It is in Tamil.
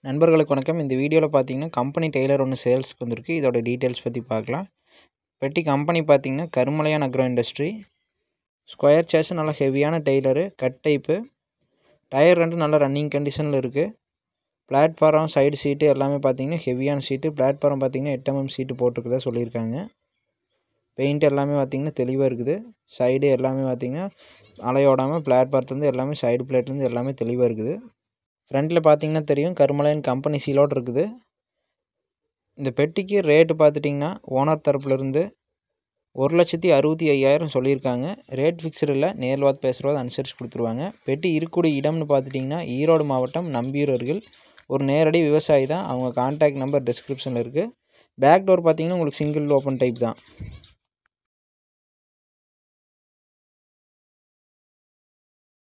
நண்பர்களுக்கு வணக்கம். இந்த வீடியோவில் பார்த்தீங்கன்னா கம்பெனி டெய்லர் ஒன்று சேல்ஸ்க்கு வந்திருக்கு. இதோட டீட்டெயில்ஸ் பற்றி பார்க்கலாம். பெட்டி கம்பெனி பார்த்தீங்கன்னா Karumalaiyan agro industry. Square chase, நல்ல ஹெவியான டெய்லரு, கட் டைப்பு. டயர் ரெண்டு நல்ல ரன்னிங் கண்டிஷனில் இருக்குது. பிளாட்ஃபாரம், சைடு சீட்டு எல்லாமே பார்த்தீங்கன்னா ஹெவியான சீட்டு. பிளாட்ஃபாரம் பார்த்தீங்கன்னா 8 mm சீட்டு போட்டிருக்குதா சொல்லியிருக்காங்க. பெயிண்ட் எல்லாமே பார்த்தீங்கன்னா தெளிவாக இருக்குது. சைடு எல்லாமே பார்த்தீங்கன்னா அலையோடாமல் பிளாட்ஃபாரத்துலேருந்து எல்லாமே சைடு பிளேட்லேருந்து எல்லாமே தெளிவாக இருக்குது. ஃப்ரண்ட்டில் பார்த்தீங்கன்னா தெரியும் கருமலையான் கம்பெனி சீலோடு இருக்குது. இந்த பெட்டிக்கு ரேட்டு பார்த்துட்டிங்கன்னா ஓனர் தரப்புலேருந்து 1,65,000 சொல்லியிருக்காங்க. ரேட் ஃபிக்ஸ்டு இல்லை, நேரில் பார்த்து பேசுகிறது அனுசரித்து கொடுத்துருவாங்க. பெட்டி இருக்கக்கூடிய இடம்னு பார்த்துட்டிங்கன்னா ஈரோடு மாவட்டம் நம்பியூர் அருகில். ஒரு நேரடி விவசாயி தான். அவங்க கான்டாக்ட் நம்பர் டிஸ்கிரிப்ஷனில் இருக்குது. பேக் டோர் பார்த்தீங்கன்னா உங்களுக்கு சிங்கிள் ஓப்பன் டைப் தான்.